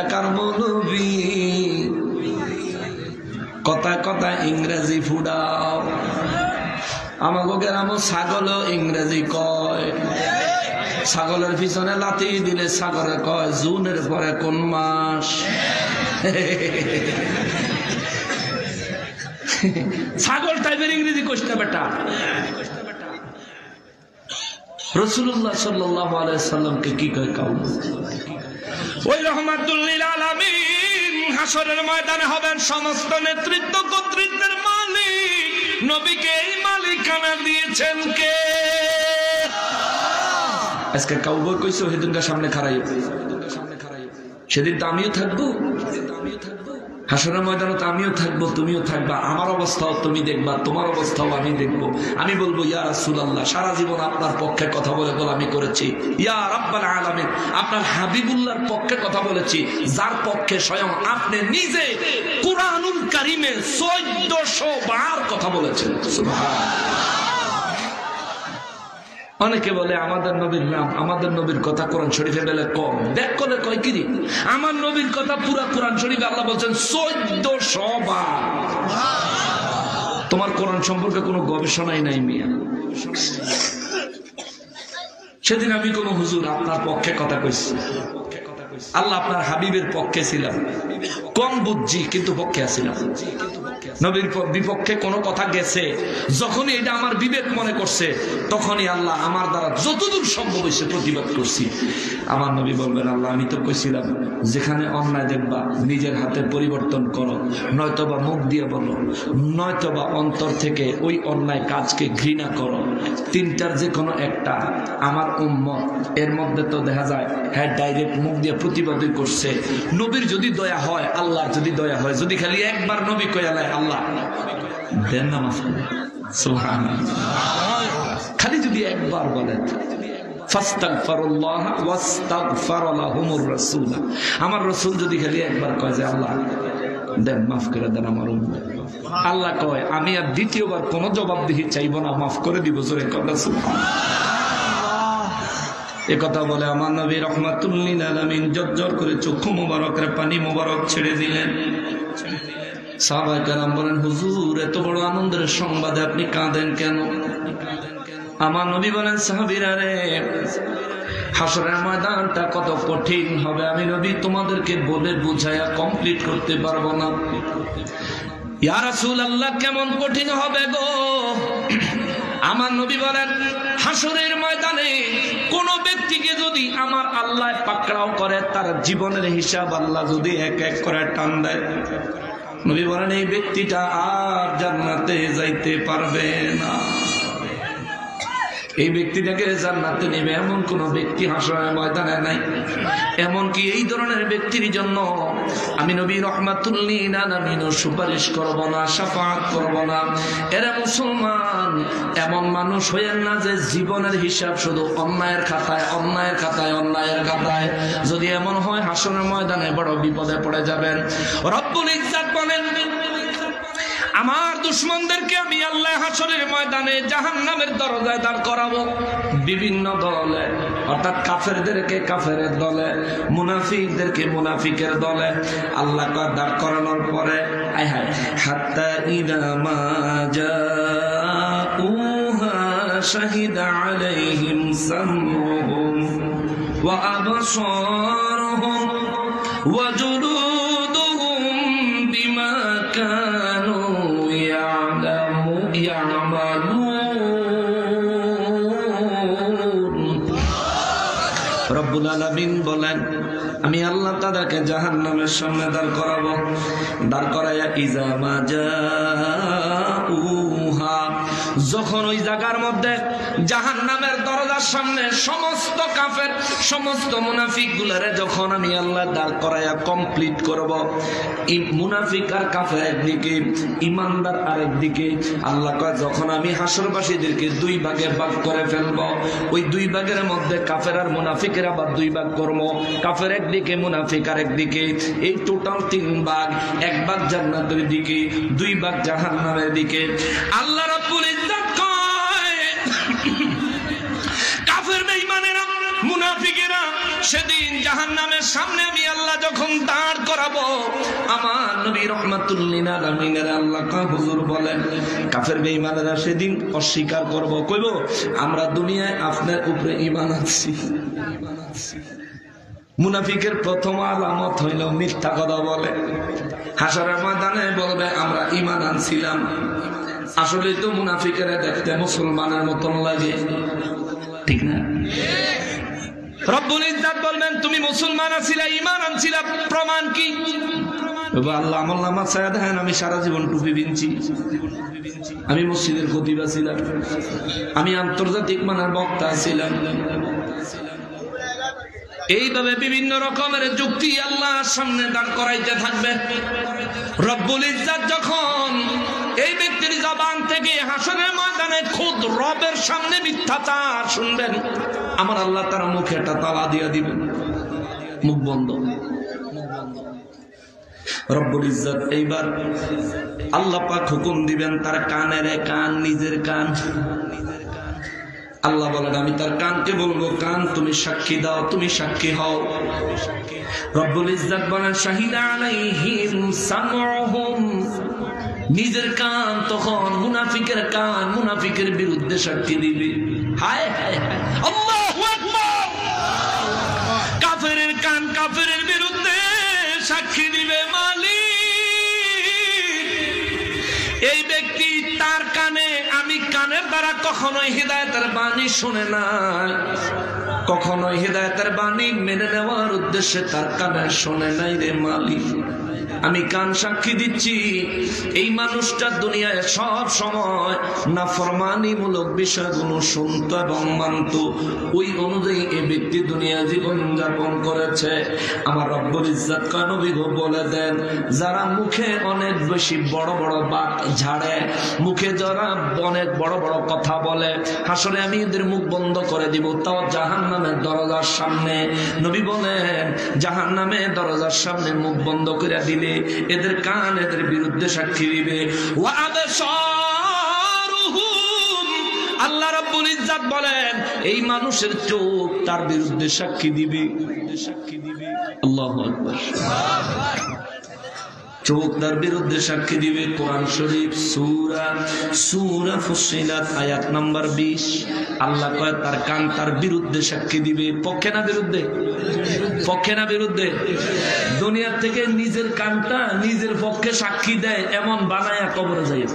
কোথাকার মৌলবী, কথা কথা ইংরেজি ফুডাও। আমাকে গ্রামও ছাগল ইংরেজি কয়, ছাগলের পিছনে লাথি দিলে ছাগলে কয় জুনের পরে কোন মাস। ছাগল টাইপের ইংরেজি কইতে বেটা। রাসূলুল্লাহ সাল্লাল্লাহু আলাইহি সাল্লামকে কি কয় কাউম? ওই রাহমাতুল লিল আলামিন হাসরের ময়দানে হবেন সমস্ত নেতৃত্ব কর্তৃত্বের মালিক। নবীকে এই মালিকানা দিয়েছেন কে? আজকে কাউবয় কইছো সেদিনকার সামনে খাড়াই, সেদিন তো আমিও থাকবো, হাসরের ময়দানে তো আমিও থাকবো, তুমিও থাকবা। আমার অবস্থাও তুমি দেখবা, তোমার অবস্থাও আমি দেখবো। আমি বলবো ইয়া রাসূলুল্লাহ, সারা জীবন আপনার পক্ষে কথা বলে গোলামি করেছি। ইয়া রাব্বাল আলামিন, আপনার হাবিবুল্লাহর পক্ষে কথা বলেছি, যার পক্ষে স্বয়ং আপনি নিজে কুরআনুল কারীমে 1400 বার কথা বলেছেন। সুবহানাল্লাহ। অনেকে বলে আমাদের নবীর নাম, আমাদের নবীর কথা কোরআন শরীফে বলে কম, দেখ করে কয় কি আমার নবীর কথা পুরা কোরআন শরীফে আল্লাহ বলছেন 1400 বার। তোমার কোরআন সম্পর্কে কোনো গবেষণাই নাই মিয়া। সেদিন আমি কোন হুজুর আপনার পক্ষে কথা কইছি, আল্লাহ আপনার হাবিবের পক্ষে ছিলাম, কম বুঝছি কিন্তু পক্ষে আছিলাম। নবীর বিপক্ষে কোনো কথা গেছে, যখনই এটা আমার বিবেক মনে করছে, তখনই আল্লাহ আমার দ্বারা যতদূর সম্ভব হয়েছে প্রতিবাদ করছি। আমার নবী বলবেন আল্লাহ আমি তো কইছিলাম যেখানে অন্যায় দেখবা নিজের হাতে পরিবর্তন করো, নয়তোবা মুখ দিয়ে বলো, নয়তোবা অন্তর থেকে ওই অন্যায় কাজকে ঘৃণা করো। তিনটার যে কোনো একটা। আমার উম্মত এর মধ্যে তো দেখা যায় হ্যাঁ ডাইরেক্ট মুখ দিয়ে প্রতিবাদই করছে। নবীর যদি দয়া হয়, আল্লাহর যদি দয়া হয়, যদি খালি একবার নবী কয়ালায় আল্লাহ দেন না মাফ করে, সুবহানাল্লাহ, খালি যদি একবার বলেন ফাস্তাগফিরুল্লাহ ওয়াস্তাগফার লাহুমুর রাসূল, আমার রাসূল যদি খালি একবার কয় যে আল্লাহ দেন মাফ করে দেন আমার উম্মত, আল্লাহ কয় আমি আর দ্বিতীয়বার কোনো জবাবদিহি চাইব না, মাফ করে দিব। জোরে কথা সুবহানাল্লাহ। এ কথা বলে আমার নবী রাহমাতুল লিল আলামিন জর্জর করে চক্ষু মোবারকের পানি মোবারক ছেড়ে দিলেন। সাহাবায়ে কেরাম বলেন হুজুর এত বড় আনন্দের সংবাদে আপনি কাঁদেন কেন? আমার নবী বলেন সাহাবীরা রে, হাসরের ময়দানটা কত কঠিন হবে আমি নবী তোমাদেরকে বলে বুঝায়া কমপ্লিট করতে পারবো না। ইয়া রাসূলুল্লাহ কেমন কঠিন হবে গো? আমার নবী বলেন হাসরের ময়দানে কোন ব্যক্তিকে যদি আমার আল্লাহ পাকড়াও করে, তার জীবনের হিসাব আল্লাহ যদি এক এক করে টান দেয়, নবী বলেন এই ব্যক্তিটা আর জান্নাতে যাইতে পারবে না। এই ব্যক্তিটাকে জান্নাতে নেবে এমন কোন ব্যক্তি হাসরের ময়দানে নাই। এমনকি এই ধরনের ব্যক্তির জন্য আমি নবী রাহমাতুল লিল আলামিন সুপারিশ করব না, শাফাআত করব না। এরা মুসলমান এমন মানুষ হয়েন না যে জীবনের হিসাব শুধু অন্যায়ের খাতায়, অন্যায়ের খাতায়, অন্যায়ের খাতায়। যদি এমন হয় হাসরের ময়দানে বড় বিপদে পড়ে যাবেন। রব্বুল ইজ্জত বলেন আমার দুশমনদেরকে আমি আল্লাহ হাসরের ময়দানে জাহান্নামের দরজায় দাঁড় করাবো। বিভিন্ন দলে, অর্থাৎ কাফেরদেরকে কাফেরের দলে, মুনাফিকদেরকে মুনাফিকের দলে আল্লাহ দাঁড় করানোর পরে আয় হায় হাত্তা ইযা মা জাউহা শাহিদা আলাইহিম সামউহুম ওয়া আবসারুহুম ওয়া জুলুদুহুম বিমা কানু রব্বুল আলামিন বলেন আমি আল্লাহ তাদেরকে জাহান্নামের সামনে দাঁড় করাবো। দাঁড় করাইয়া ইজা মা জাউহা, যখন ওই জায়গার মধ্যে জাহান্নামের দরজার সামনে সমস্ত কাফের, সমস্ত মুনাফিক গুলারে যখন আমি আল্লাহ দাঁড় করাইয়া কমপ্লিট করব, মুনাফিক আর কাফের একদিকে, ইমানদার আরেকদিকে, আল্লাহ কয় যখন আমি হাসরবাসীদেরকে দুই ভাগে ভাগ করে ফেলব, ওই দুই ভাগের মধ্যে কাফের আর মুনাফিকের আবার দুই ভাগ করবো, কাফের একদিকে মুনাফিক আর একদিকে, এই টোটাল তিন ভাগ, এক ভাগ জান্নাতের দিকে, দুই ভাগ জাহান্নামের দিকে। আল্লাহ রাব্বুল ইজ্জত কয় কাফের বেঈমানেরা, মুনাফিকেরা সেদিন জাহান্নামের সামনে আমি আল্লাহ যখন দাঁড় করাবো, আমার নবী রাহমাতুল লিল আলামিনের আল্লাহ হুজুর বলেন, কাফের বেঈমানেরা সেদিন অস্বীকার করব, কইব আমরা দুনিয়ায় আপনার উপরে ঈমান আনছি। মুনাফিকের প্রথম আলামত হইল মিথ্যা কথা বলে। হাসরের ময়দানে বলবে আমরা ঈমান আনছিলাম। আসলে তো মুনাফিকেরা দেখতে মুসলমানের মতন লাগে, ঠিক না? রব্বুল ইজ্জত বলবেন তুমি মুসলমান আছিলা, ঈমান আনছিলা, প্রমাণ কি? আল্লাহ আমলনামা ছায়া দেন, আমি সারা জীবন টুপি বিনছি, আমি মসজিদের খতিব ছিলাম, আমি আন্তর্জাতিক মানের বক্তা ছিলাম। এইভাবে বিভিন্ন রকমের যুক্তি আল্লাহর সামনে দাঁড় করাইতে থাকবে। রব্বুল ইজ্জত যখন এই ব্যক্তির জবান থেকে হাসরের ময়দানে খুদ রবের সামনে মিথ্যাচার শুনবেন, আমার আল্লাহ তার মুখে একটা তালা দিয়ে দিবেন, মুখ বন্ধ। রব্বুল ইজ্জত এইবার আল্লাহ পাক হুকুম দিবেন তার কানের কান, নিজের কান। আল্লাহ বলেন আমি তার কানকে বলবো, কান তুমি সাক্ষী দাও, তুমি সাক্ষী হও। রব্বুল ইজ্জত বলেন শাহিদা আলাইহিম সামউহুম, নিজের কান তখন মুনাফিকের কান মুনাফিকের বিরুদ্ধে সাক্ষী দিবে। হায় হায় হায়, আল্লাহু আকবার। কাফেরের কান কাফেরের বিরুদ্ধে সাক্ষী দিবে। মালিক এই ব্যক্তি তার কানে, আমি কানের দ্বারা কখনোই হিদায়াতের বাণী শুনে নাই, কখনোই হিদায়াতের বাণী মেনে নেওয়ার উদ্দেশ্যে তার কানে শোনে নাই রে মালিক। আমি কান সাক্ষী দিচ্ছি এই মানুষটা দুনিয়ায় সব সময় নাফরমানিমূলক বিষয়গুলো শুনতো এবং মানত, ওই অনুযায়ী এই ব্যক্তি দুনিয়া জীবন যাপন করেছে। আমার রব্বুল ইজ্জত নবী বলে দেন, যারা মুখে অনেক বেশি বড় বড় বাক ঝাড়ে, মুখে যারা অনেক বড় বড় কথা বলে, হাসরে আমি এদের মুখ বন্ধ করে দিব, তাও জাহান্নামের দরজার সামনে। নবী বলেন জাহান্নামের দরজার সামনে মুখ বন্ধ করে দিলে এদের কান এদের বিরুদ্ধে সাক্ষী দিবে। আল্লাহ রাব্বুল ইজ্জত বলেন এই মানুষের চোখ তার বিরুদ্ধে সাক্ষী দিবে। আল্লাহু আকবার। চোখ তার বিরুদ্ধে সাক্ষী দিবে। কোরআন শরীফ সূরা ফুসিলাত আয়াত নাম্বার 20 আল্লাহ কয় তার কান তার বিরুদ্ধে সাক্ষী দিবে। পক্ষে না বিরুদ্ধে? পক্ষে না বিরুদ্ধে? দুনিয়ার থেকে নিজের কানটা নিজের পক্ষে সাক্ষী দেয় এমন বানায়া কবরে যায়।